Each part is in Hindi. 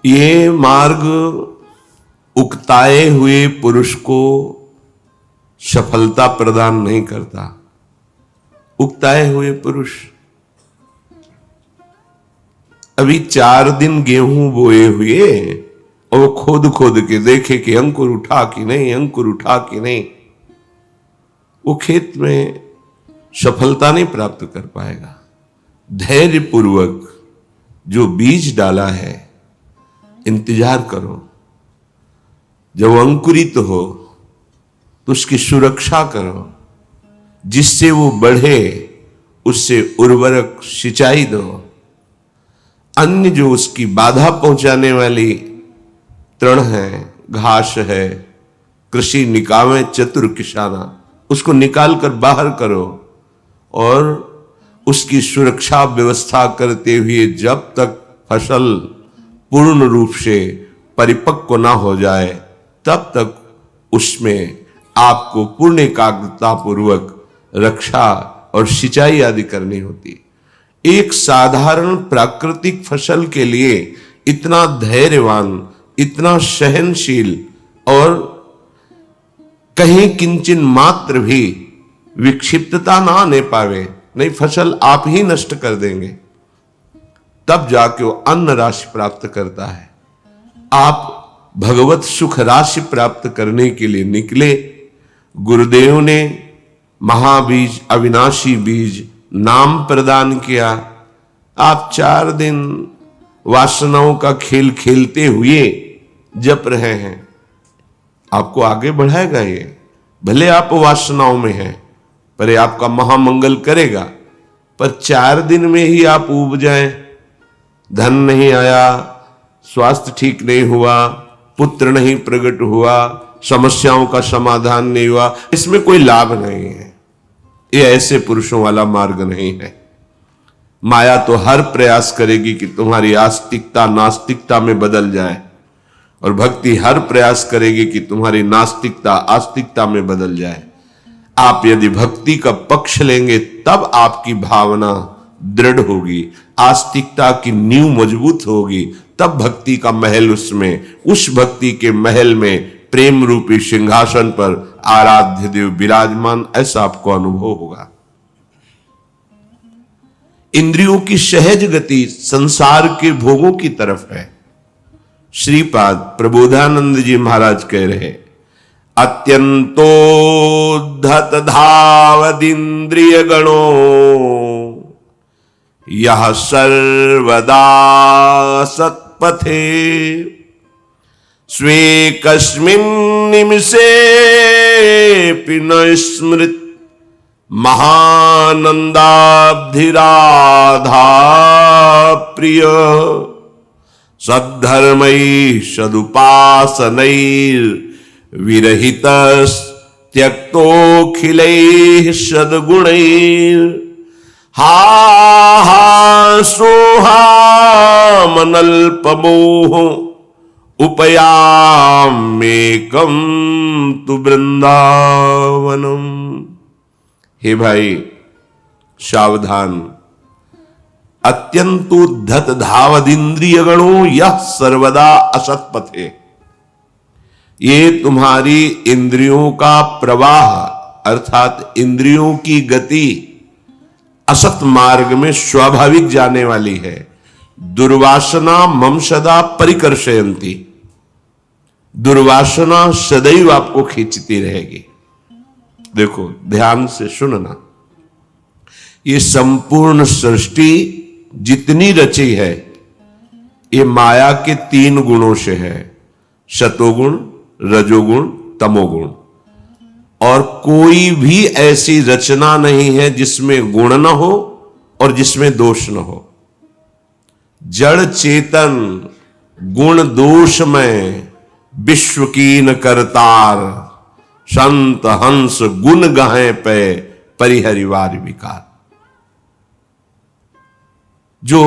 ये मार्ग उकताए हुए पुरुष को सफलता प्रदान नहीं करता। उकताए हुए पुरुष अभी 4 दिन गेहूं बोए हुए और वो खोद खोद के देखे कि अंकुर उठा कि नहीं, अंकुर उठा कि नहीं, वो खेत में सफलता नहीं प्राप्त कर पाएगा। धैर्य पूर्वक जो बीज डाला है इंतजार करो, जब वो अंकुरित हो तो उसकी सुरक्षा करो, जिससे वो बढ़े उससे उर्वरक सिंचाई दो। अन्य जो उसकी बाधा पहुंचाने वाली तृण है, घास है, कृषि निकामे चतुर किसाना, उसको निकाल कर बाहर करो और उसकी सुरक्षा व्यवस्था करते हुए जब तक फसल पूर्ण रूप से परिपक्व ना हो जाए तब तक उसमें आपको पूर्ण एकाग्रता पूर्वक रक्षा और सिंचाई आदि करनी होती। एक साधारण प्राकृतिक फसल के लिए इतना धैर्यवान, इतना सहनशील और कहीं किंचन मात्र भी विक्षिप्तता ना आने पावे, नहीं फसल आप ही नष्ट कर देंगे, तब जाके वो अन्न राशि प्राप्त करता है। आप भगवत सुख राशि प्राप्त करने के लिए निकले। गुरुदेव ने महाबीज, अविनाशी बीज नाम प्रदान किया। आप 4 दिन वासनाओं का खेल खेलते हुए जप रहे हैं, आपको आगे बढ़ाएगा ये। भले आप वासनाओं में हैं पर ये आपका महामंगल करेगा, पर 4 दिन में ही आप उब जाएं, धन नहीं आया, स्वास्थ्य ठीक नहीं हुआ, पुत्र नहीं प्रकट हुआ, समस्याओं का समाधान नहीं हुआ, इसमें कोई लाभ नहीं है। ये ऐसे पुरुषों वाला मार्ग नहीं है। माया तो हर प्रयास करेगी कि तुम्हारी आस्तिकता नास्तिकता में बदल जाए, और भक्ति हर प्रयास करेगी कि तुम्हारी नास्तिकता आस्तिकता में बदल जाए। आप यदि भक्ति का पक्ष लेंगे तब आपकी भावना दृढ़ होगी, आस्तिकता की नींव मजबूत होगी, तब भक्ति का महल उसमें, उस भक्ति के महल में प्रेम रूपी सिंहासन पर आराध्य देव विराजमान, ऐसा आपको अनुभव होगा। इंद्रियों की सहज गति संसार के भोगों की तरफ है। श्रीपाद प्रबोधानंद जी महाराज कह रहे, अत्यंतोद्धत धावदिंद्रिय गणो यह सर्वदा सत्पथे स्वे कस्मिन् निमिषे न स्मृत महानंदाब्धिराधा प्रिय सद्धर्मै सदुपासनैर् विरहितस् त्यक्तोऽखिलैः सद्गुणैर् हा सोहामनल्पमोह उपयाम्येकं तु वृंदावनम। हे भाई सावधान, अत्यंतोद्धत धावदिंद्रिय गणो यह सर्वदा असत्पथे। ये तुम्हारी इंद्रियों का प्रवाह अर्थात इंद्रियों की गति असत मार्ग में स्वाभाविक जाने वाली है। दुर्वासना मम सदा परिकर्षयन्ति, दुर्वासना सदैव आपको खींचती रहेगी। देखो ध्यान से सुनना, ये संपूर्ण सृष्टि जितनी रची है ये माया के 3 गुणों से है, सतोगुण, रजोगुण, तमोगुण। और कोई भी ऐसी रचना नहीं है जिसमें गुण न हो और जिसमें दोष न हो। जड़ चेतन गुण दोष में विश्व कीन करतार, संत हंस गुण गाहे पे परिहरिवार विकार। जो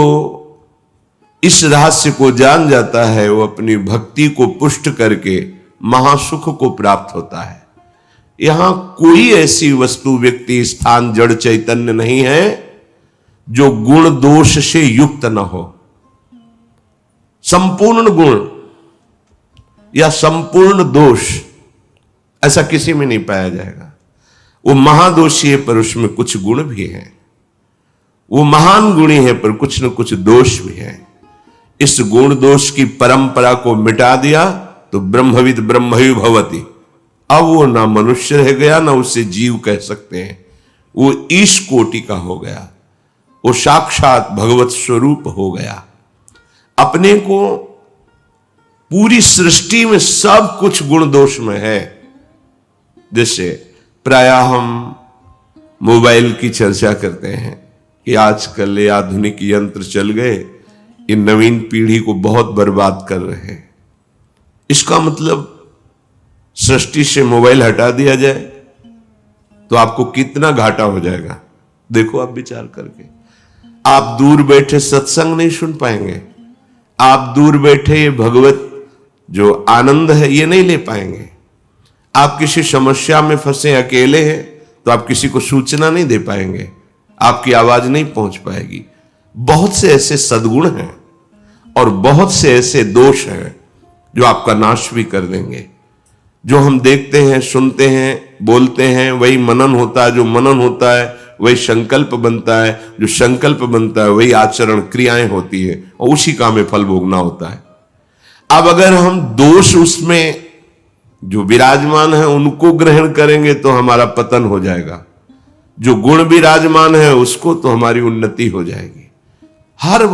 इस रहस्य को जान जाता है वो अपनी भक्ति को पुष्ट करके महासुख को प्राप्त होता है। यहां कोई ऐसी वस्तु, व्यक्ति, स्थान, जड़ चैतन्य नहीं है जो गुण दोष से युक्त न हो। संपूर्ण गुण या संपूर्ण दोष ऐसा किसी में नहीं पाया जाएगा। वो महादोषी है पर उसमें कुछ गुण भी है, वो महान गुणी है पर कुछ न कुछ दोष भी है। इस गुण दोष की परंपरा को मिटा दिया तो ब्रह्मविद ब्रह्मयु भवति। अब वो ना मनुष्य रह गया, ना उसे जीव कह सकते हैं, वो ईश कोटि का हो गया, वो साक्षात भगवत स्वरूप हो गया। अपने को पूरी सृष्टि में सब कुछ गुण दोष में है। जैसे प्रायः हम मोबाइल की चर्चा करते हैं कि आजकल ये आधुनिक यंत्र चल गए, ये नवीन पीढ़ी को बहुत बर्बाद कर रहे हैं। इसका मतलब सृष्टि से मोबाइल हटा दिया जाए तो आपको कितना घाटा हो जाएगा, देखो आप विचार करके। आप दूर बैठे सत्संग नहीं सुन पाएंगे, आप दूर बैठे भगवत जो आनंद है ये नहीं ले पाएंगे। आप किसी समस्या में फंसे अकेले हैं तो आप किसी को सूचना नहीं दे पाएंगे, आपकी आवाज नहीं पहुंच पाएगी। बहुत से ऐसे सद्गुण हैं और बहुत से ऐसे दोष हैं जो आपका नाश भी कर देंगे। जो हम देखते हैं, सुनते हैं, बोलते हैं, वही मनन होता है, जो मनन होता है वही संकल्प बनता है, जो संकल्प बनता है वही आचरण क्रियाएं होती है और उसी का हमें फल भोगना होता है। अब अगर हम दोष उसमें जो विराजमान है उनको ग्रहण करेंगे तो हमारा पतन हो जाएगा, जो गुण विराजमान है उसको तो हमारी उन्नति हो जाएगी। हर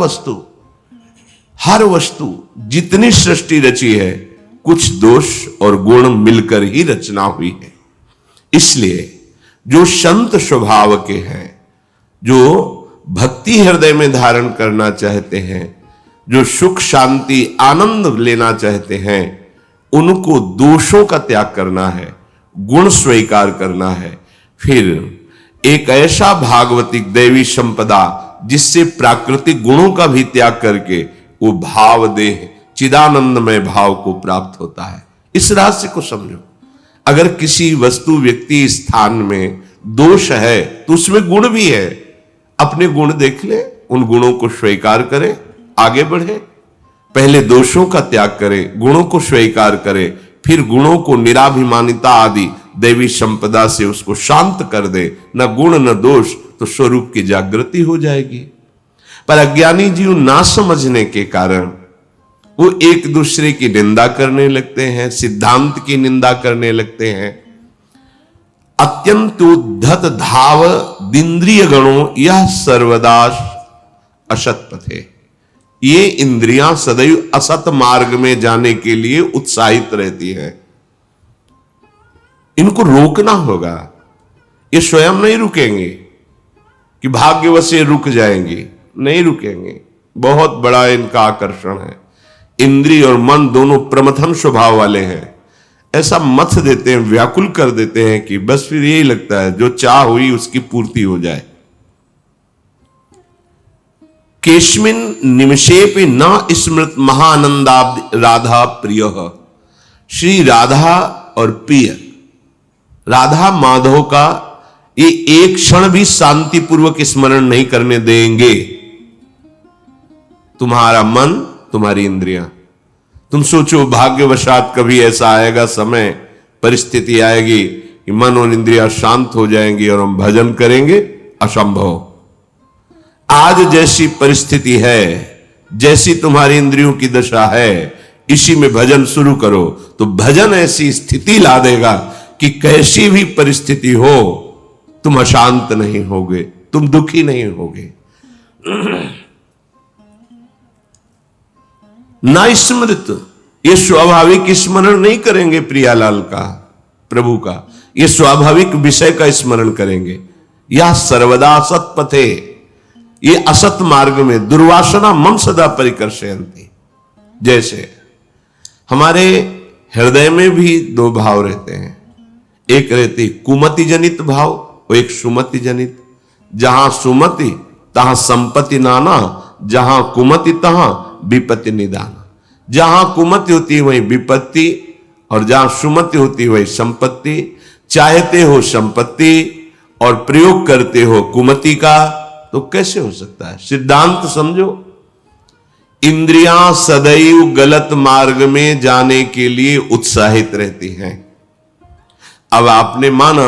वस्तु जितनी सृष्टि रची है कुछ दोष और गुण मिलकर ही रचना हुई है। इसलिए जो संत स्वभाव के हैं, जो भक्ति हृदय में धारण करना चाहते हैं, जो सुख शांति आनंद लेना चाहते हैं, उनको दोषों का त्याग करना है, गुण स्वीकार करना है। फिर एक ऐसा भागवतिक दैवी संपदा जिससे प्राकृतिक गुणों का भी त्याग करके वो भाव देह चिदानंदमय भाव को प्राप्त होता है। इस रहस्य को समझो। अगर किसी वस्तु व्यक्ति स्थान में दोष है तो उसमें गुण भी है, अपने गुण देख ले, उन गुणों को स्वीकार करें, आगे बढ़े। पहले दोषों का त्याग करें, गुणों को स्वीकार करें, फिर गुणों को निराभिमानिता आदि दैवी संपदा से उसको शांत कर दे। न गुण न दोष तो स्वरूप की जागृति हो जाएगी। पर अज्ञानी जीव ना समझने के कारण वो एक दूसरे की निंदा करने लगते हैं, सिद्धांत की निंदा करने लगते हैं। अत्यंत उद्धत धाव दिंद्रिय गणों यह सर्वदा असत पथे। ये इंद्रियां सदैव असत मार्ग में जाने के लिए उत्साहित रहती हैं। इनको रोकना होगा, ये स्वयं नहीं रुकेंगे कि भाग्यवश ये रुक जाएंगी, नहीं रुकेंगे। बहुत बड़ा इनका आकर्षण है। इंद्रिय और मन दोनों प्रमथन स्वभाव वाले हैं। ऐसा मथ देते हैं, व्याकुल कर देते हैं कि बस फिर यही लगता है जो चाह हुई उसकी पूर्ति हो जाए। केस्मिन निमिषेपि न स्मृत महानंदाब्द राधा प्रिय। श्री राधा और प्रिय राधा माधव का ये एक क्षण भी शांतिपूर्वक स्मरण नहीं करने देंगे। तुम्हारा मन, तुम्हारी इंद्रियां, तुम सोचो भाग्यवशात कभी ऐसा आएगा समय, परिस्थिति आएगी कि मन और इंद्रियां शांत हो जाएंगी और हम भजन करेंगे, असंभव। आज जैसी परिस्थिति है, जैसी तुम्हारी इंद्रियों की दशा है, इसी में भजन शुरू करो तो भजन ऐसी स्थिति ला देगा कि कैसी भी परिस्थिति हो तुम अशांत नहीं होगे, तुम दुखी नहीं होगे। ना स्मृत, ये स्वाभाविक स्मरण नहीं करेंगे प्रियालाल का, प्रभु का, ये स्वाभाविक विषय का स्मरण करेंगे। यह सर्वदा असत पथे, ये असत मार्ग में दुर्वासना मम सदा परिकर्षयन्ति। जैसे हमारे हृदय में भी दो भाव रहते हैं, एक रहती कुमति जनित भाव और एक सुमति जनित। जहां सुमति तहां संपत्ति नाना, जहां कुमति तहां विपत्ति निदान। जहां कुमति होती है वही विपत्ति और जहां सुमति होती है वही संपत्ति। चाहते हो संपत्ति और प्रयोग करते हो कुमति का तो कैसे हो सकता है? सिद्धांत समझो। इंद्रियां सदैव गलत मार्ग में जाने के लिए उत्साहित रहती हैं। अब आपने माना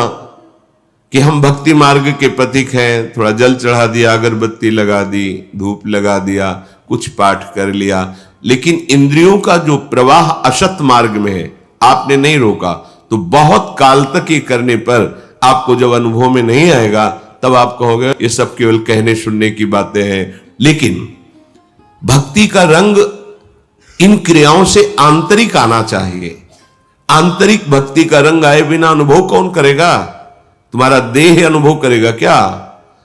कि हम भक्ति मार्ग के पथिक हैं, थोड़ा जल चढ़ा दिया, अगरबत्ती लगा दी, धूप लगा दिया, कुछ पाठ कर लिया, लेकिन इंद्रियों का जो प्रवाह असत मार्ग में है आपने नहीं रोका, तो बहुत काल तक ये करने पर आपको जब अनुभव में नहीं आएगा तब आप कहोगे ये सब केवल कहने सुनने की बातें हैं। लेकिन भक्ति का रंग इन क्रियाओं से आंतरिक आना चाहिए। आंतरिक भक्ति का रंग आए बिना अनुभव कौन करेगा? तुम्हारा देह अनुभव करेगा क्या?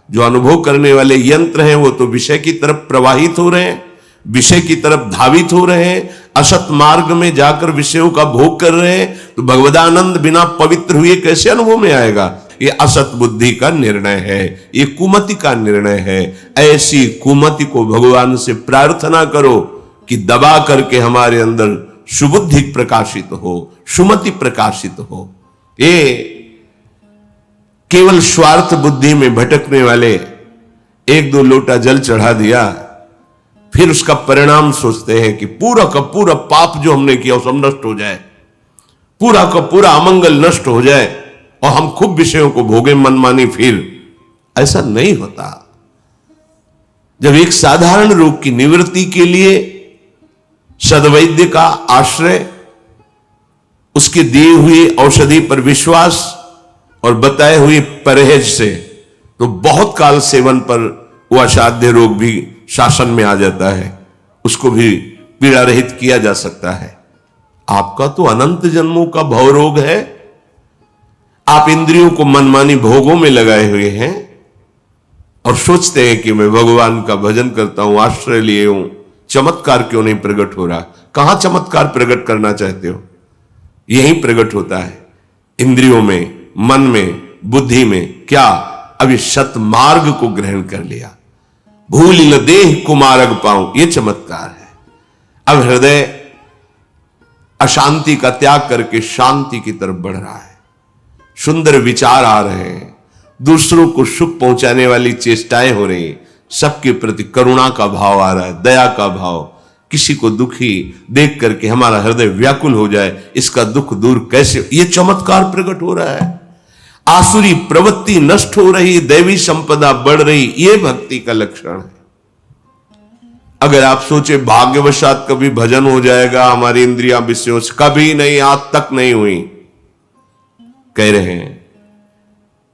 जो अनुभव करने वाले यंत्र हैं वो तो विषय की तरफ प्रवाहित हो रहे हैं, विषय की तरफ धावित हो रहे हैं, असत मार्ग में जाकर विषयों का भोग कर रहे हैं। तो भगवदानंद बिना पवित्र हुए कैसे अनुभव में आएगा? ये असत बुद्धि का निर्णय है, ये कुमति का निर्णय है। ऐसी कुमति को भगवान से प्रार्थना करो कि दबा करके हमारे अंदर सुबुद्धि प्रकाशित हो, सुमति प्रकाशित हो। ये केवल स्वार्थ बुद्धि में भटकने वाले एक दो लोटा जल चढ़ा दिया, फिर उसका परिणाम सोचते हैं कि पूरा का पूरा पाप जो हमने किया वो सब नष्ट हो जाए, पूरा का पूरा अमंगल नष्ट हो जाए और हम खूब विषयों को भोगे मनमानी। फिर ऐसा नहीं होता। जब एक साधारण रोग की निवृत्ति के लिए सद्वैद्य का आश्रय, उसके दिए हुए औषधि पर विश्वास और बताए हुए परहेज से, तो बहुत काल सेवन पर वो असाध्य रोग भी शासन में आ जाता है, उसको भी पीड़ा रहित किया जा सकता है। आपका तो अनंत जन्मों का भव रोग है। आप इंद्रियों को मनमानी भोगों में लगाए हुए हैं और सोचते हैं कि मैं भगवान का भजन करता हूं, आश्रय लिए हूं, चमत्कार क्यों नहीं प्रकट हो रहा? कहां चमत्कार प्रकट करना चाहते हो? यही प्रकट होता है इंद्रियों में, मन में, बुद्धि में। क्या? अभी सतमार्ग को ग्रहण कर लिया, भूल न देह कुमारग पाऊं, यह चमत्कार है। अब हृदय अशांति का त्याग करके शांति की तरफ बढ़ रहा है, सुंदर विचार आ रहे हैं, दूसरों को सुख पहुंचाने वाली चेष्टाएं हो रही, सबके प्रति करुणा का भाव आ रहा है, दया का भाव। किसी को दुखी देख करके हमारा हृदय व्याकुल हो जाए, इसका दुख दूर कैसे, यह चमत्कार प्रकट हो रहा है। आसुरी प्रवृत्ति नष्ट हो रही, दैवी संपदा बढ़ रही, यह भक्ति का लक्षण है। अगर आप सोचे भाग्यवशात कभी भजन हो जाएगा, हमारी इंद्रियां विषयों से, कभी नहीं, आज तक नहीं हुई। कह रहे हैं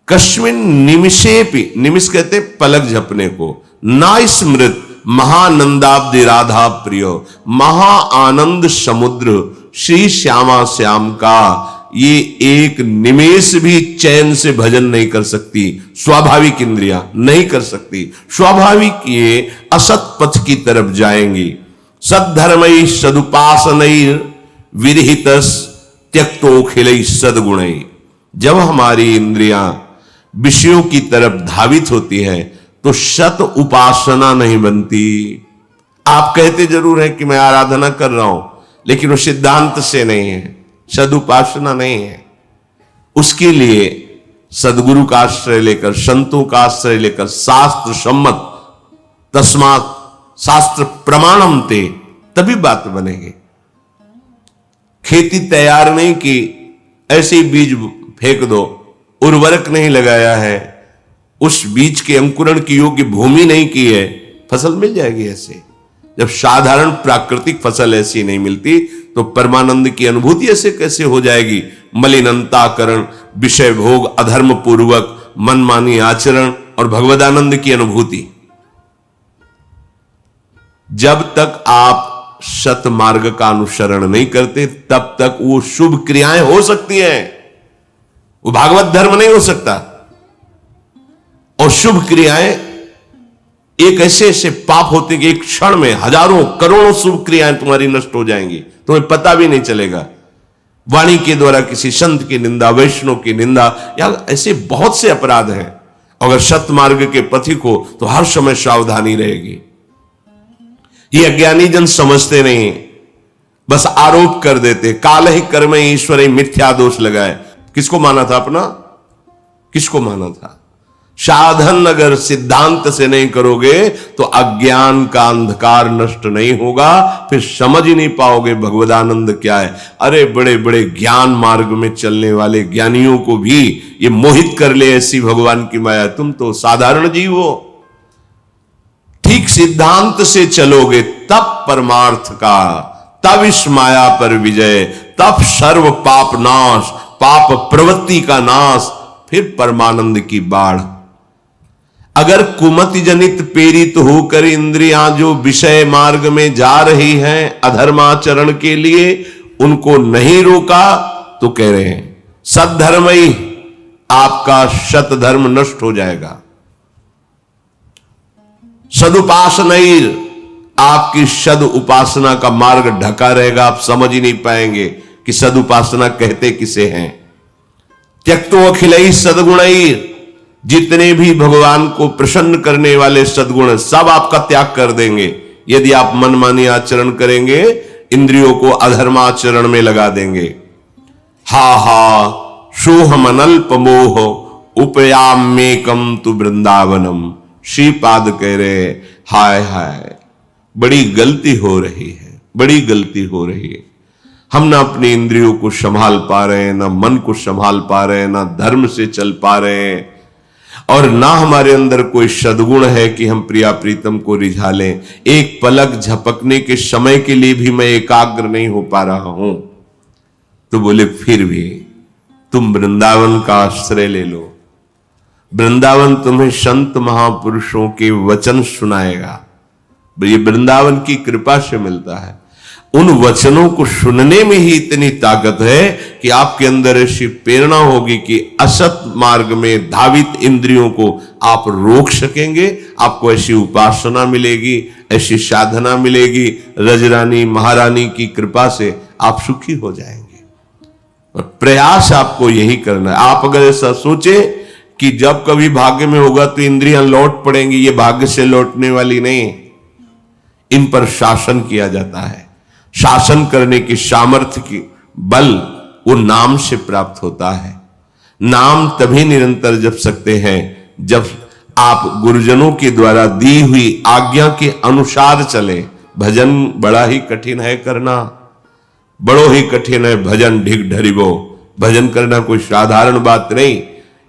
कस्मिन निमिषेपि, निमिष कहते पलक झपने को, ना स्मृत महानंदाब्दि राधा प्रियो, महा आनंद समुद्र श्री श्यामा श्याम का ये एक निमेष भी चैन से भजन नहीं कर सकती। स्वाभाविक इंद्रियां नहीं कर सकती, स्वाभाविक ये असत पथ की तरफ जाएंगी। सद्धर्मई सदुपासनई विरहित त्यक्तोखिल सदगुणई। जब हमारी इंद्रियां विषयों की तरफ धावित होती है तो सत उपासना नहीं बनती। आप कहते जरूर है कि मैं आराधना कर रहा हूं, लेकिन वो सिद्धांत से नहीं है, सदुपासना नहीं है। उसके लिए सदगुरु का आश्रय लेकर, संतों का आश्रय लेकर, शास्त्र सम्मत, तस्मात् शास्त्र प्रमाणम ते, तभी बात बनेगी। खेती तैयार नहीं की, ऐसे ही बीज फेंक दो, उर्वरक नहीं लगाया है, उस बीज के अंकुरण की योग्य भूमि नहीं की है, फसल मिल जाएगी ऐसे। जब साधारण प्राकृतिक फसल ऐसी नहीं मिलती तो परमानंद की अनुभूति ऐसे कैसे हो जाएगी? मलिनताकरण, विषय भोग, अधर्म पूर्वक मनमानी आचरण और भगवदानंद की अनुभूति। जब तक आप सत मार्ग का अनुसरण नहीं करते तब तक वो शुभ क्रियाएं हो सकती हैं, वो भागवत धर्म नहीं हो सकता। और शुभ क्रियाएं एक ऐसे ऐसे पाप होते कि एक क्षण में हजारों करोड़ों शुभ क्रियाएं तुम्हारी नष्ट हो जाएंगी, तुम्हें पता भी नहीं चलेगा। वाणी के द्वारा किसी संत की निंदा, वैष्णव की निंदा, या ऐसे बहुत से अपराध हैं। अगर सत मार्ग के पथिक हो तो हर समय सावधानी रहेगी। ये अज्ञानी जन समझते नहीं, बस आरोप कर देते। काल ही कर्म ईश्वर ही मिथ्या दोष लगाए। किसको माना था अपना? किसको माना था? साधन अगर सिद्धांत से नहीं करोगे तो अज्ञान का अंधकार नष्ट नहीं होगा, फिर समझ ही नहीं पाओगे भगवदानंद क्या है। अरे बड़े बड़े ज्ञान मार्ग में चलने वाले ज्ञानियों को भी ये मोहित कर ले ऐसी भगवान की माया। तुम तो साधारण जीव हो। ठीक सिद्धांत से चलोगे तब परमार्थ का, तब इस माया पर विजय, तब सर्व पाप नाश, पाप प्रवृत्ति का नाश, फिर परमानंद की बाढ़। अगर कुमति जनित प्रेरित होकर इंद्रियां जो विषय मार्ग में जा रही हैं अधर्माचरण के लिए, उनको नहीं रोका तो कह रहे हैं सद्धर्मई, आपका शत धर्म नष्ट हो जाएगा। सदुपासनैर, आपकी सद उपासना का मार्ग ढका रहेगा, आप समझ ही नहीं पाएंगे कि सदुपासना कहते किसे हैं। त्यक्तो अखिलई सदगुणैर, जितने भी भगवान को प्रसन्न करने वाले सद्गुण सब आपका त्याग कर देंगे यदि आप मनमानी आचरण करेंगे, इंद्रियों को अधर्माचरण में लगा देंगे। हा हा सोहम अनल्प मोह उपयाम्येकम तु वृंदावनम। श्रीपाद कह रहे हाय हाय बड़ी गलती हो रही है, बड़ी गलती हो रही है। हम ना अपनी इंद्रियों को संभाल पा रहे हैं, ना मन को संभाल पा रहे हैं, ना धर्म से चल पा रहे हैं, और ना हमारे अंदर कोई सद्गुण है कि हम प्रिया प्रीतम को रिझा लें। एक पलक झपकने के समय के लिए भी मैं एकाग्र नहीं हो पा रहा हूं। तो बोले फिर भी तुम वृंदावन का आश्रय ले लो। वृंदावन तुम्हें संत महापुरुषों के वचन सुनाएगा। ये वृंदावन की कृपा से मिलता है। उन वचनों को सुनने में ही इतनी ताकत है कि आपके अंदर ऐसी प्रेरणा होगी कि असत मार्ग में धावित इंद्रियों को आप रोक सकेंगे। आपको ऐसी उपासना मिलेगी, ऐसी साधना मिलेगी, रजरानी महारानी की कृपा से आप सुखी हो जाएंगे। और प्रयास आपको यही करना है। आप अगर ऐसा सोचे कि जब कभी भाग्य में होगा तो इंद्रियां लौट पड़ेंगी, ये भाग्य से लौटने वाली नहीं। इन पर शासन किया जाता है। शासन करने की सामर्थ्य की बल वो नाम से प्राप्त होता है। नाम तभी निरंतर जप सकते हैं जब आप गुरुजनों के द्वारा दी हुई आज्ञा के अनुसार चले। भजन बड़ा ही कठिन है करना, बड़ो ही कठिन है भजन ढिग ढरिबो। भजन करना कोई साधारण बात नहीं।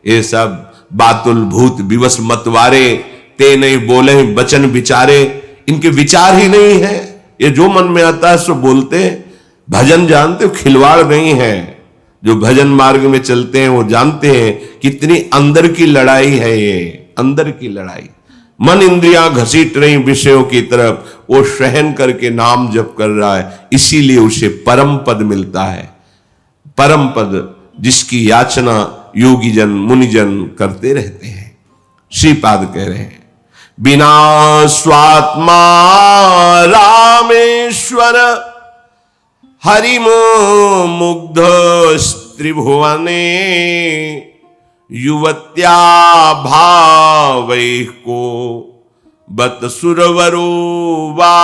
ये सब बातुल भूत विवश मतवारे, ते नहीं बोले वचन विचारे, इनके विचार ही नहीं है। ये जो मन में आता है सो बोलते। भजन जानते हो खिलवाड़ नहीं है। जो भजन मार्ग में चलते हैं वो जानते हैं कितनी अंदर की लड़ाई है। ये अंदर की लड़ाई, मन इंद्रियां घसीट रही विषयों की तरफ, वो सहन करके नाम जप कर रहा है, इसीलिए उसे परम पद मिलता है। परम पद जिसकी याचना योगी जन मुनिजन करते रहते हैं। श्रीपाद कह रहे हैं बिना स्वात्मा रामेश्वर हरिमो मुग्ध त्रिभुवने युवत्या भावैः को बत सुरवरो वा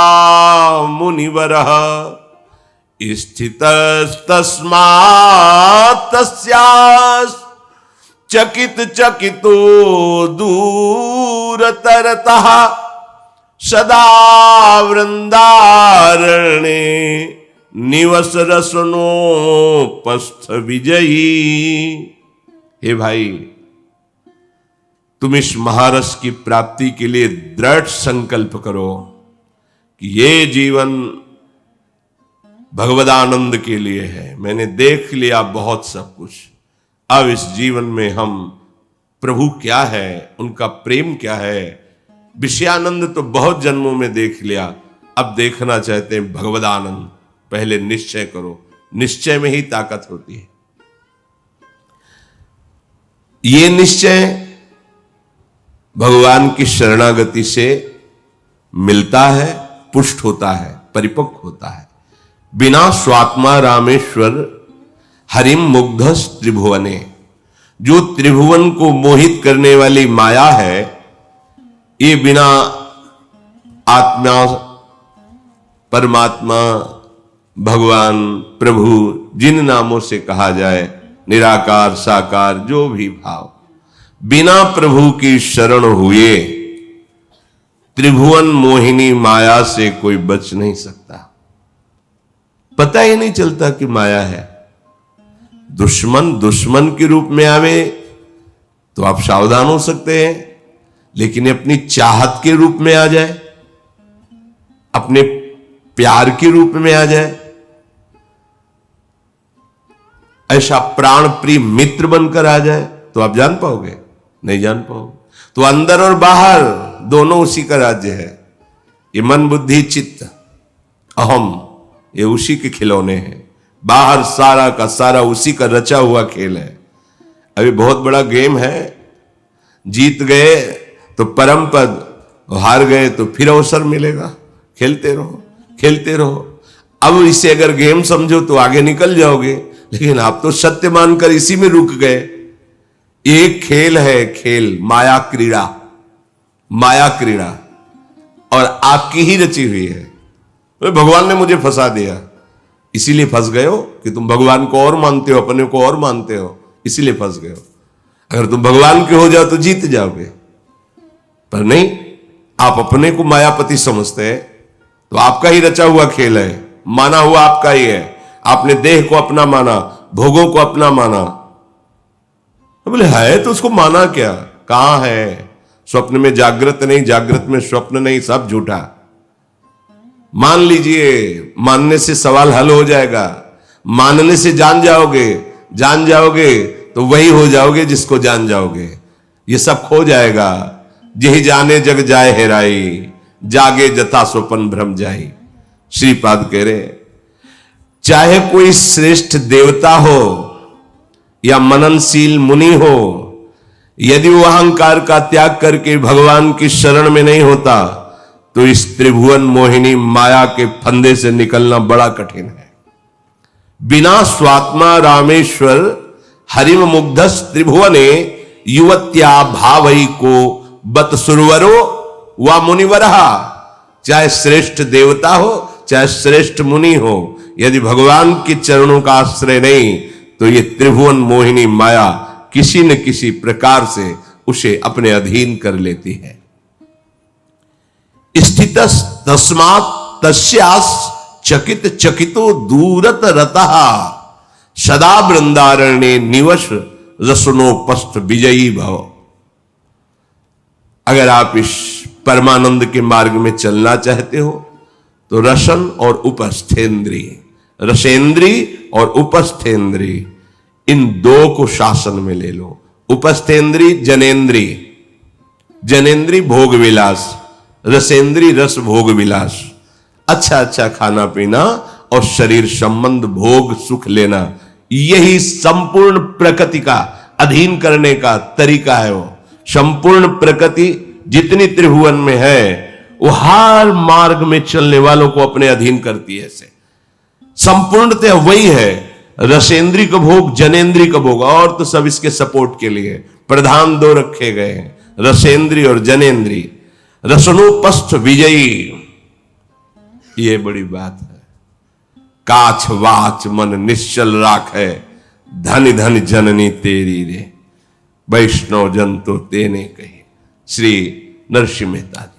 मुनिवरः स्थितस्तस्मात् तस्यास् चकित चकितो दूरतरतः सदा वृंदारण्ये निवस रसनोपस्थ विजयी। हे भाई, तुम इस महारस की प्राप्ति के लिए दृढ़ संकल्प करो कि ये जीवन भगवदानंद के लिए है। मैंने देख लिया बहुत सब कुछ। अब इस जीवन में हम प्रभु क्या है, उनका प्रेम क्या है, विषयानंद तो बहुत जन्मों में देख लिया। अब देखना चाहते हैं भगवदानंद। पहले निश्चय करो, निश्चय में ही ताकत होती है। ये निश्चय भगवान की शरणागति से मिलता है, पुष्ट होता है, परिपक्व होता है। बिना स्वात्मा रामेश्वर हरिम मुग्धस त्रिभुवने, जो त्रिभुवन को मोहित करने वाली माया है, ये बिना आत्मा परमात्मा भगवान प्रभु जिन नामों से कहा जाए, निराकार साकार जो भी भाव, बिना प्रभु की शरण हुए त्रिभुवन मोहिनी माया से कोई बच नहीं सकता। पता ही नहीं चलता कि माया है। दुश्मन दुश्मन के रूप में आवे तो आप सावधान हो सकते हैं, लेकिन अपनी चाहत के रूप में आ जाए, अपने प्यार के रूप में आ जाए, ऐसा प्राण प्रिय मित्र बनकर आ जाए, तो आप जान पाओगे? नहीं जान पाओगे। तो अंदर और बाहर दोनों उसी का राज्य है। ये मन बुद्धि चित्त अहम, ये उसी के खिलौने हैं। बाहर सारा का सारा उसी का रचा हुआ खेल है। अभी बहुत बड़ा गेम है। जीत गए तो परम पद, हार गए तो फिर अवसर मिलेगा। खेलते रहो, खेलते रहो। अब इसे अगर गेम समझो तो आगे निकल जाओगे, लेकिन आप तो सत्य मानकर इसी में रुक गए। एक खेल है, खेल माया क्रीड़ा, माया क्रीड़ा, और आपकी ही रची हुई है। तो भगवान ने मुझे फंसा दिया, इसीलिए फंस गए हो कि तुम भगवान को और मानते हो, अपने को और मानते हो, इसीलिए फंस गए हो। अगर तुम भगवान के हो जाओ तो जीत जाओगे, पर नहीं, आप अपने को मायापति समझते हैं तो आपका ही रचा हुआ खेल है, माना हुआ आपका ही है। आपने देह को अपना माना, भोगों को अपना माना। तो बोले है तो उसको माना क्या? कहां है? स्वप्न में जागृत नहीं, जागृत में स्वप्न नहीं, सब झूठा। मान लीजिए, मानने से सवाल हल हो जाएगा। मानने से जान जाओगे, जान जाओगे तो वही हो जाओगे जिसको जान जाओगे। ये सब खो जाएगा। जेहि जाने जग जाए हेराई, जागे जथा स्वपन भ्रम जाई। श्रीपाद कह रहे, चाहे कोई श्रेष्ठ देवता हो या मननशील मुनि हो, यदि वो अहंकार का त्याग करके भगवान की शरण में नहीं होता तो इस त्रिभुवन मोहिनी माया के फंदे से निकलना बड़ा कठिन है। बिना स्वात्मा रामेश्वर हरिम मुग्धस त्रिभुवने युवत्या भावई को बत सुरवरो व मुनिवरहा। चाहे श्रेष्ठ देवता हो, चाहे श्रेष्ठ मुनि हो, यदि भगवान के चरणों का आश्रय नहीं तो ये त्रिभुवन मोहिनी माया किसी न किसी प्रकार से उसे अपने अधीन कर लेती है। स्थितस तस्मात् तस्यास चकित चकितो दूरत रतः सदा वृंदारण्ये निवश रसनोपस्थ विजयी भव। अगर आप इस परमानंद के मार्ग में चलना चाहते हो तो रसन और उपस्थेंद्रिय, रसेंद्री और उपस्थेंद्री, इन दो को शासन में ले लो। उपस्थेंद्री जनेन्द्री, जनेन्द्री भोग विलास, रसेंद्री रस भोग विलास। अच्छा अच्छा खाना पीना और शरीर संबंध भोग सुख लेना, यही संपूर्ण प्रकृति का अधीन करने का तरीका है। वो संपूर्ण प्रकृति जितनी त्रिभुवन में है वो हर मार्ग में चलने वालों को अपने अधीन करती है। ऐसे संपूर्णतः वही है। रसेंद्री का भोग, जनेन्द्री का भोग, और तो सब इसके सपोर्ट के लिए प्रधान दो रखे गए हैं, रसेंद्री और जनेन्द्री। रसनोपस्थ विजयी, ये बड़ी बात है। काछ वाच मन निश्चल राखे, धन धन जननी तेरी रे, वैष्णव जन तो तेने कही। श्री नरसिंह मेहता जी,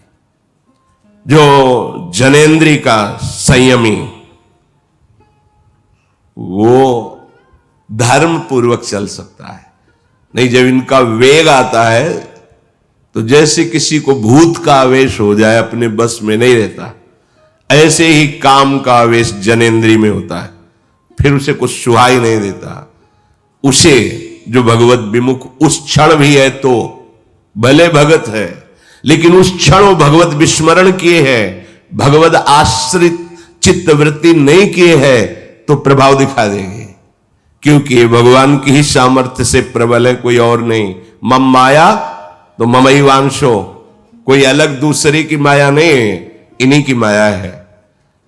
जो जनेन्द्री का संयमी, वो धर्म पूर्वक चल सकता है। नहीं, जब इनका वेग आता है तो जैसे किसी को भूत का आवेश हो जाए, अपने बस में नहीं रहता, ऐसे ही काम का आवेश जनेन्द्री में होता है। फिर उसे कुछ सुहाई नहीं देता। उसे जो भगवत विमुख उस क्षण भी है तो भले भगत है, लेकिन उस क्षण वो भगवत विस्मरण किए हैं, भगवत आश्रित चित्त वृत्ति नहीं किए हैं, तो प्रभाव दिखा देंगे। क्योंकि ये भगवान की ही सामर्थ्य से प्रबल है, कोई और नहीं। मम माया तो ममई वांशो, कोई अलग दूसरे की माया नहीं है, इन्हीं की माया है।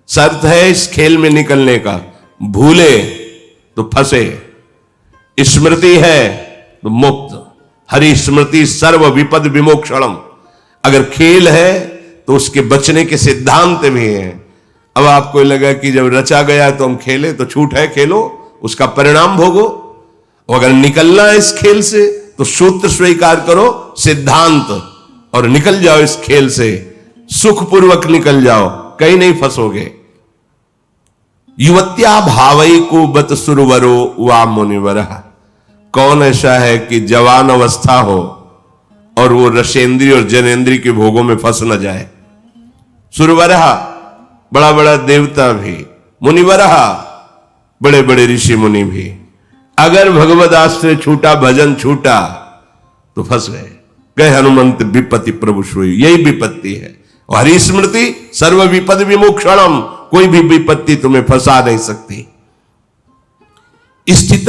शर्त है इस खेल में निकलने का, भूले तो फंसे, स्मृति है तो मुक्त। हरि स्मृति सर्व विपद विमोक्षणम। अगर खेल है तो उसके बचने के सिद्धांत भी हैं। अब आपको लगा कि जब रचा गया तो हम खेले, तो छूट है, खेलो, उसका परिणाम भोगो। और अगर निकलना है इस खेल से तो सूत्र स्वीकार करो, सिद्धांत, और निकल जाओ इस खेल से, सुखपूर्वक निकल जाओ, कहीं नहीं फंसोगे। युवत्या भावई को बत सुरवरो वा मुनिवर। कौन ऐसा है कि जवान अवस्था हो और वो रसेंद्री और जनेन्द्री के भोगों में फंस न जाए। सुरवरहा बड़ा बड़ा देवता भी, मुनिवरहा बड़े बड़े ऋषि मुनि भी, अगर भगवद आश्रय छूटा, भजन छूटा तो फंस गए हनुमंत विपत्ति प्रभु सोई। यही विपत्ति है। और हरि स्मृति सर्व विपद विमोक्षणम, कोई भी विपत्ति तुम्हें फंसा नहीं सकती। स्थित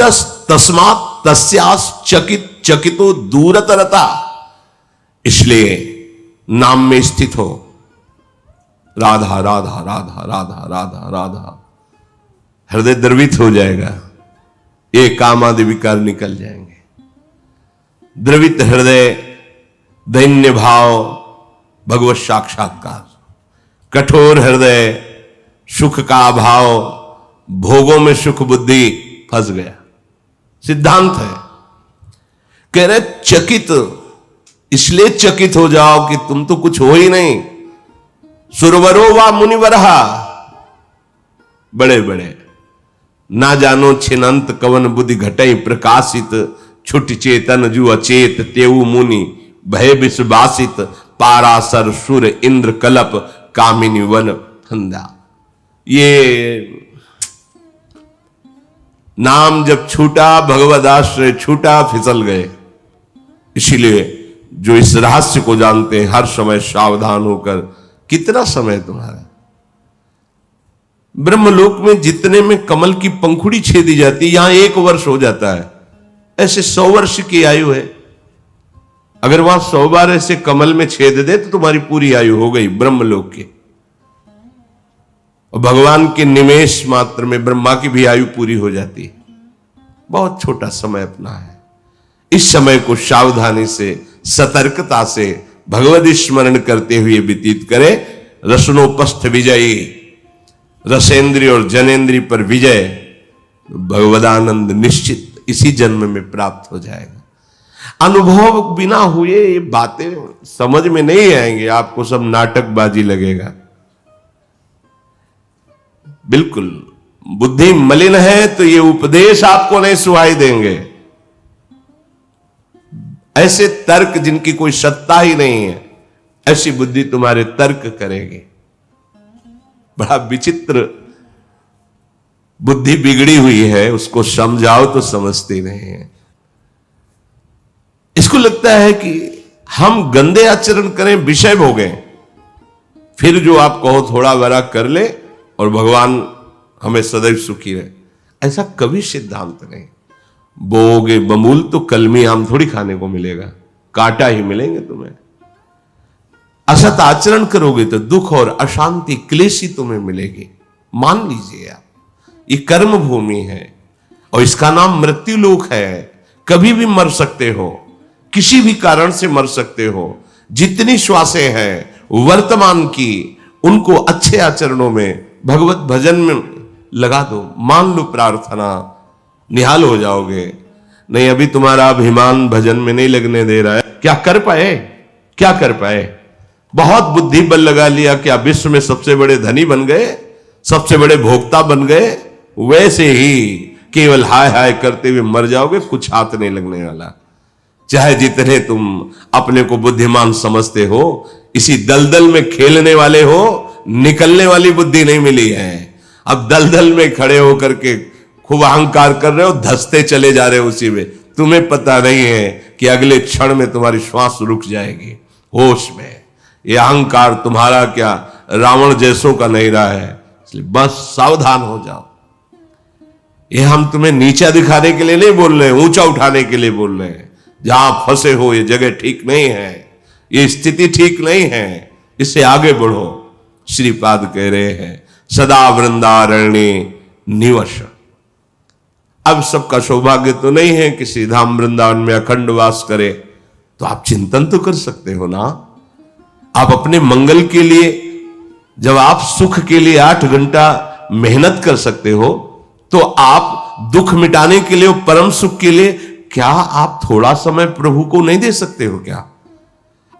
तस्मात् तस्यास चकित चकितो दूरतरता, इसलिए नाम में स्थित हो। राधा राधा राधा राधा राधा राधा, हृदय द्रवित हो जाएगा, ये काम आदि विकार निकल जाएंगे। द्रवित हृदय, दैन्य भाव, भगवत साक्षात्कार। कठोर हृदय, सुख का अभाव, भोगों में सुख बुद्धि, फंस गया। सिद्धांत है। कह रहे चकित, इसलिए चकित हो जाओ कि तुम तो कुछ हो ही नहीं। सुरवरो वा मुनिवरहा, बड़े बड़े, ना जानो छिनंत कवन बुद्धि घटई प्रकाशित, छुट चेतन जु अचेत तेऊ मुनि भय विश्वासित, पारासर सुर इंद्र कलप कामिनी वन फंदा। ये नाम जब छूटा, भगवद आश्रय छूटा, फिसल गए। इसीलिए जो इस रहस्य को जानते हैं हर समय सावधान होकर, कितना समय तुम्हारा ब्रह्मलोक में जितने में कमल की पंखुड़ी छेदी जाती है, यहां 1 वर्ष हो जाता है। ऐसे 100 वर्ष की आयु है। अगर वहां 100 बार ऐसे कमल में छेद दे तो तुम्हारी पूरी आयु हो गई ब्रह्मलोक की। और भगवान के निमेष मात्र में ब्रह्मा की भी आयु पूरी हो जाती है। बहुत छोटा समय अपना है। इस समय को सावधानी से, सतर्कता से भगवद स्मरण करते हुए व्यतीत करे। रसनोपस्थ विजयी, रसेंद्री और जनेन्द्री पर विजय, भगवदानंद निश्चित इसी जन्म में प्राप्त हो जाएगा। अनुभव बिना हुए ये बातें समझ में नहीं आएंगे, आपको सब नाटकबाजी लगेगा। बिल्कुल बुद्धि मलिन है तो ये उपदेश आपको नहीं सुहाई देंगे। ऐसे तर्क जिनकी कोई सत्ता ही नहीं है, ऐसी बुद्धि तुम्हारे तर्क करेगी। बड़ा विचित्र बुद्धि बिगड़ी हुई है, उसको समझाओ तो समझती नहीं है। इसको लगता है कि हम गंदे आचरण करें, विषय भोगें, फिर जो आप कहो थोड़ा बड़ा कर ले और भगवान हमें सदैव सुखी रहे। ऐसा कभी सिद्धांत नहीं। बोगे बमूल तो कलमी आम थोड़ी खाने को मिलेगा, कांटा ही मिलेंगे तुम्हें। असत आचरण करोगे तो दुख और अशांति, क्लेश ही तुम्हें मिलेगी। मान लीजिए आप, ये कर्म भूमि है और इसका नाम मृत्यु लोक है। कभी भी मर सकते हो, किसी भी कारण से मर सकते हो। जितनी श्वासें हैं वर्तमान की, उनको अच्छे आचरणों में, भगवत भजन में लगा दो। मान लो प्रार्थना, निहाल हो जाओगे। नहीं, अभी तुम्हारा अभिमान भजन में नहीं लगने दे रहा है। क्या कर पाए? क्या कर पाए? बहुत बुद्धि बल लगा लिया, क्या विश्व में सबसे बड़े धनी बन गए, सबसे बड़े भोक्ता बन गए? वैसे ही केवल हाय हाय करते हुए मर जाओगे, कुछ हाथ नहीं लगने वाला। चाहे जितने तुम अपने को बुद्धिमान समझते हो, इसी दलदल में खेलने वाले हो, निकलने वाली बुद्धि नहीं मिली है। अब दलदल में खड़े होकर के खूब अहंकार कर रहे हो, धंसते चले जा रहे हो उसी में। तुम्हें पता नहीं है कि अगले क्षण में तुम्हारी श्वास रुक जाएगी। होश में ये अहंकार तुम्हारा क्या रावण जैसों का नहीं रहा है, इसलिए बस सावधान हो जाओ। ये हम तुम्हें नीचा दिखाने के लिए नहीं बोल रहे, ऊंचा उठाने के लिए बोल रहे हैं। जहां फंसे हो ये जगह ठीक नहीं है, ये स्थिति ठीक नहीं है, इससे आगे बढ़ो। श्रीपाद कह रहे हैं सदा वृंदारण्य निवश। अब सबका सौभाग्य तो नहीं है कि श्रीधाम वृंदावन में अखंड वास करे, तो आप चिंतन तो कर सकते हो ना। आप अपने मंगल के लिए, जब आप सुख के लिए 8 घंटा मेहनत कर सकते हो, तो आप दुख मिटाने के लिए, परम सुख के लिए क्या आप थोड़ा समय प्रभु को नहीं दे सकते हो क्या?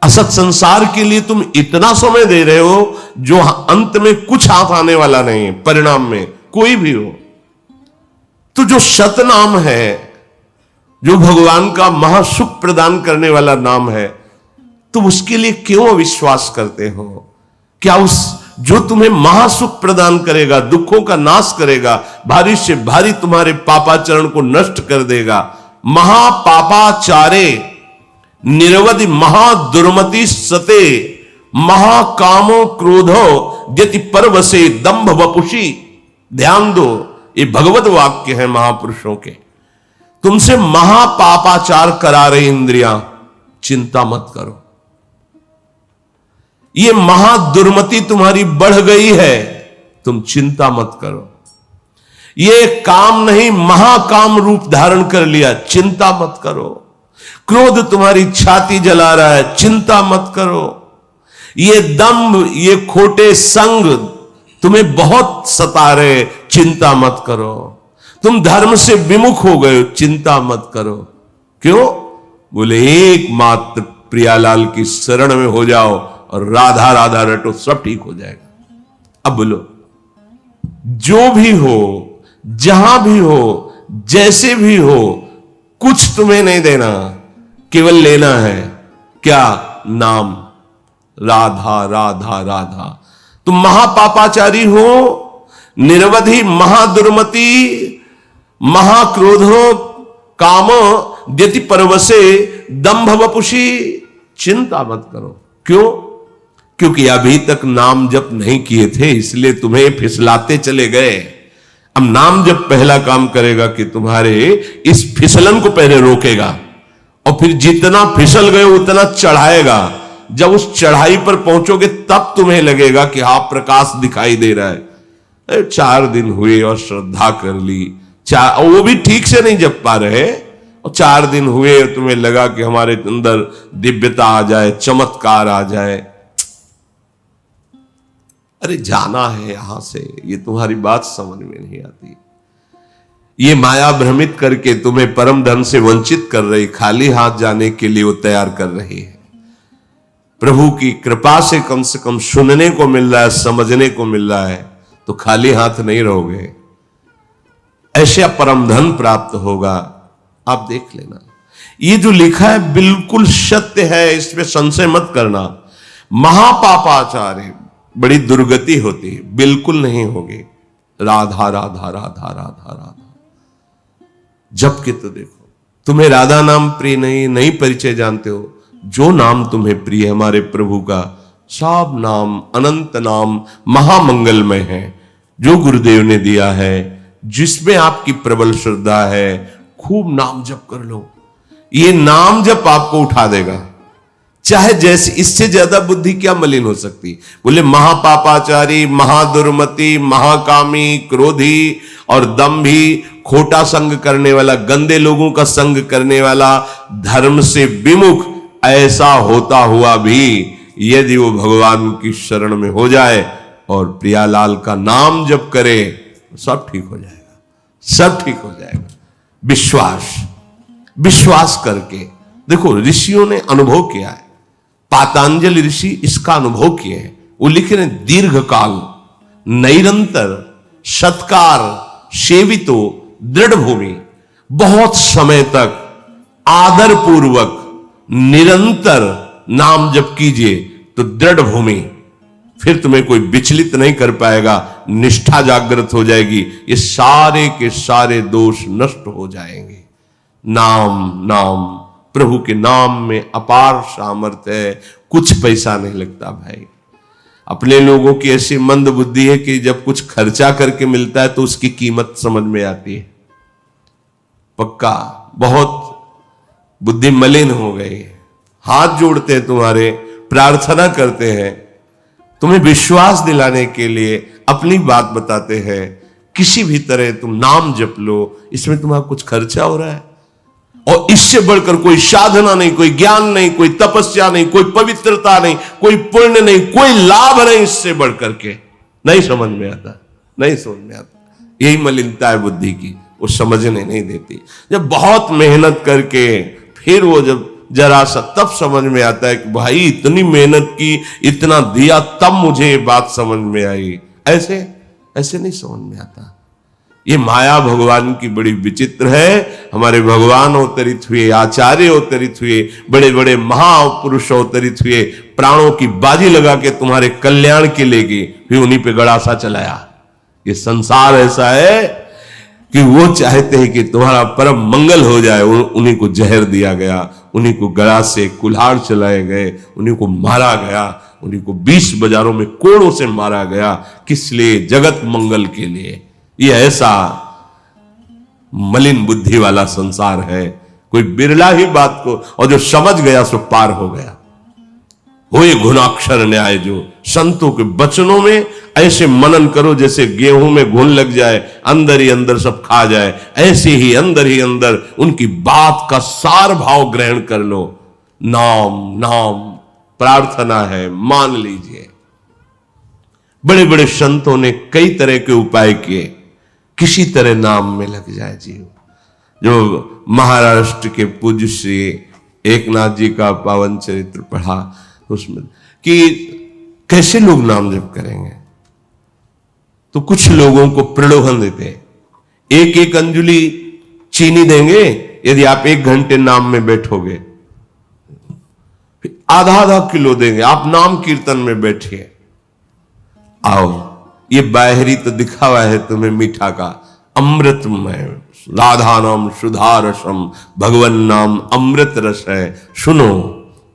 असत संसार के लिए तुम इतना समय दे रहे हो जो अंत में कुछ हाथ आने वाला नहीं है, परिणाम में कोई भी हो। तो जो सतनाम है, जो भगवान का महासुख प्रदान करने वाला नाम है, तुम उसके लिए क्यों अविश्वास करते हो? क्या उस जो तुम्हें महासुख प्रदान करेगा, दुखों का नाश करेगा, भारी से भारी तुम्हारे पापाचरण को नष्ट कर देगा, महापापाचारे निरवधि महादुर्मति सते महाकामो क्रोधो यति परवसे दंभ वपुषी। ध्यान दो, ये भगवत वाक्य है महापुरुषों के। तुमसे महापापाचार करा रही इंद्रियां, चिंता मत करो। ये महादुर्मति तुम्हारी बढ़ गई है, तुम चिंता मत करो। ये काम नहीं महाकाम रूप धारण कर लिया, चिंता मत करो। क्रोध तुम्हारी छाती जला रहा है, चिंता मत करो। ये दंभ, ये खोटे संग तुम्हें बहुत सता रहे, चिंता मत करो। तुम धर्म से विमुख हो गए, चिंता मत करो। क्यों? बोले एकमात्र प्रियालाल की शरण में हो जाओ और राधा राधा रटो, सब ठीक हो जाएगा। अब बोलो, जो भी हो, जहां भी हो, जैसे भी हो, कुछ तुम्हें नहीं देना, केवल लेना है क्या? नाम, राधा राधा राधा। तुम महापापाचारी हो, निरवधि महादुर्मति महाक्रोधो कामो यति परवसे दंभ वपुषी। चिंता मत करो। क्यों? क्योंकि अभी तक नाम जप नहीं किए थे, इसलिए तुम्हें फिसलाते चले गए। अब नाम जब पहला काम करेगा कि तुम्हारे इस फिसलन को पहले रोकेगा, और फिर जितना फिसल गए उतना चढ़ाएगा। जब उस चढ़ाई पर पहुंचोगे तब तुम्हें लगेगा कि हाँ प्रकाश दिखाई दे रहा है। 4 दिन हुए और श्रद्धा कर ली, और वो भी ठीक से नहीं जप पा रहे, और 4 दिन हुए और तुम्हें लगा कि हमारे अंदर दिव्यता आ जाए, चमत्कार आ जाए। अरे जाना है यहां से, ये तुम्हारी बात समझ में नहीं आती। ये माया भ्रमित करके तुम्हें परम धन से वंचित कर रही, खाली हाथ जाने के लिए वो तैयार कर रही है। प्रभु की कृपा से कम सुनने को मिल रहा है, समझने को मिल रहा है, तो खाली हाथ नहीं रहोगे। ऐसा परम धन प्राप्त होगा। आप देख लेना, ये जो लिखा है बिल्कुल सत्य है, इसमें संशय मत करना। महापापाचार्य बड़ी दुर्गति होती है, बिल्कुल नहीं होगी। राधा राधा राधा राधा राधा जप के तो देखो। तुम्हें राधा नाम प्रिय नहीं परिचय जानते हो, जो नाम तुम्हें प्रिय है हमारे प्रभु का, सब नाम अनंत नाम महामंगलमय है, जो गुरुदेव ने दिया है, जिसमें आपकी प्रबल श्रद्धा है, खूब नाम जप कर लो। ये नाम जप आपको उठा देगा, चाहे जैसे, इससे ज्यादा बुद्धि क्या मलिन हो सकती। बोले महापापाचारी महादुर्मति महाकामी क्रोधी और दंभी, खोटा संग करने वाला, गंदे लोगों का संग करने वाला, धर्म से विमुख, ऐसा होता हुआ भी यदि वो भगवान की शरण में हो जाए और प्रियालाल का नाम जप करे, सब ठीक हो जाएगा, सब ठीक हो जाएगा। विश्वास करके देखो, ऋषियों ने अनुभव किया है। पातंजलि ऋषि इसका अनुभव किए हैं। वो लिख रहे हैं, दीर्घ काल निरंतर सत्कार सेवितो दृढ़ भूमि, बहुत समय तक आदर पूर्वक निरंतर नाम जप कीजिए तो दृढ़ भूमि, फिर तुम्हें कोई विचलित नहीं कर पाएगा, निष्ठा जागृत हो जाएगी, ये सारे के सारे दोष नष्ट हो जाएंगे। नाम प्रभु के नाम में अपार सामर्थ्य है, कुछ पैसा नहीं लगता भाई। अपने लोगों की ऐसी मंद बुद्धि है कि जब कुछ खर्चा करके मिलता है तो उसकी कीमत समझ में आती है। पक्का बहुत बुद्धि मलिन हो गई है। हाथ जोड़ते हैं तुम्हारे, प्रार्थना करते हैं, तुम्हें विश्वास दिलाने के लिए अपनी बात बताते हैं। किसी भी तरह तुम नाम जप लो, इसमें तुम्हारा कुछ खर्चा हो रहा है, और इससे बढ़कर कोई साधना नहीं, कोई ज्ञान नहीं, कोई तपस्या नहीं, कोई पवित्रता नहीं, कोई पुण्य नहीं, कोई लाभ नहीं, इससे बढ़कर के नहीं समझ में आता, नहीं समझ में आता। यही मलिनता है बुद्धि की। वो समझने नहीं देती। जब बहुत मेहनत करके फिर वो जब जरा सा तब समझ में आता है कि भाई इतनी मेहनत की, इतना दिया, तब मुझे ये बात समझ में आई। ऐसे ऐसे नहीं समझ में आता। ये माया भगवान की बड़ी विचित्र है। हमारे भगवान अवतरित हुए, आचार्य अवतरित हुए, बड़े बड़े महापुरुष अवतरित हुए, प्राणों की बाजी लगा के तुम्हारे कल्याण के लिए गए, फिर उन्हीं पे गड़ासा चलाया। ये संसार ऐसा है कि वो चाहते हैं कि तुम्हारा परम मंगल हो जाए, उन्हीं को जहर दिया गया, उन्हीं को गला से कुल्हाड़ चलाए गए, उन्हीं को मारा गया, उन्हीं को 20 बाजारों में कोड़ों से मारा गया। किस लिए? जगत मंगल के लिए। ये ऐसा मलिन बुद्धि वाला संसार है। कोई बिरला ही बात को, और जो समझ गया सो पार हो गया। होए गुणाक्षर न्याय, जो संतों के वचनों में ऐसे मनन करो जैसे गेहूं में घुन लग जाए, अंदर ही अंदर सब खा जाए, ऐसे ही अंदर उनकी बात का सार भाव ग्रहण कर लो। नाम नाम प्रार्थना है, मान लीजिए। बड़े बड़े संतों ने कई तरह के उपाय किए, किसी तरह नाम में लग जाए जीव। जो महाराष्ट्र के पूज्य श्री एकनाथ जी का पावन चरित्र पढ़ा उसमें कि कैसे लोग नाम जप करेंगे, तो कुछ लोगों को प्रलोभन देते हैं। एक एक अंजुली चीनी देंगे यदि आप 1 घंटे नाम में बैठोगे, आधा आधा किलो देंगे, आप नाम कीर्तन में बैठिए। आओ, ये बाहरी तो दिखावा है तुम्हें मीठा का, अमृतमय राधा नाम सुधा रसम, भगवान नाम अमृत रस है। सुनो,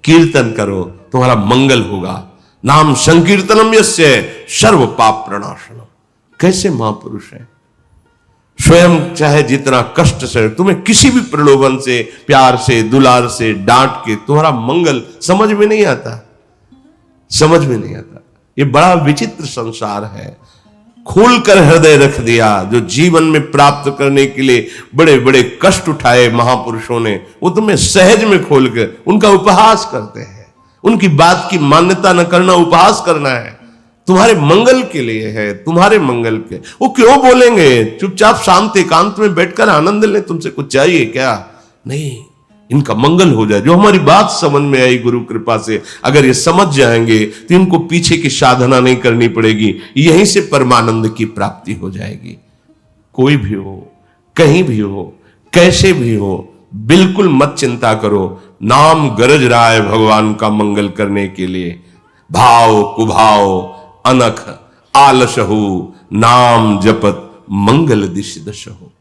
कीर्तन करो, तुम्हारा मंगल होगा। नाम संकीर्तनम यस्य सर्व पाप प्रणाशनम। कैसे महापुरुष है, स्वयं चाहे जितना कष्ट से, तुम्हें किसी भी प्रलोभन से, प्यार से, दुलार से डांट के तुम्हारा मंगल समझ में नहीं आता, समझ में नहीं आता। ये बड़ा विचित्र संसार है। खोलकर हृदय रख दिया। जो जीवन में प्राप्त करने के लिए बड़े बड़े कष्ट उठाए महापुरुषों ने, वो तुम्हें सहज में खोलकर उनका उपहास करते हैं। उनकी बात की मान्यता न करना उपहास करना है। तुम्हारे मंगल के लिए है, तुम्हारे मंगल के। वो क्यों बोलेंगे? चुपचाप शांत एकांत में बैठकर आनंद लें। तुमसे कुछ चाहिए क्या? नहीं, इनका मंगल हो जाए। जो हमारी बात समझ में आई गुरु कृपा से, अगर ये समझ जाएंगे तो इनको पीछे की साधना नहीं करनी पड़ेगी, यहीं से परमानंद की प्राप्ति हो जाएगी। कोई भी हो, कहीं भी हो, कैसे भी हो, बिल्कुल मत चिंता करो। नाम गरज रहा है भगवान का मंगल करने के लिए। भाव कुभाव अनख आलस हो, नाम जपत मंगल दिश दश हो।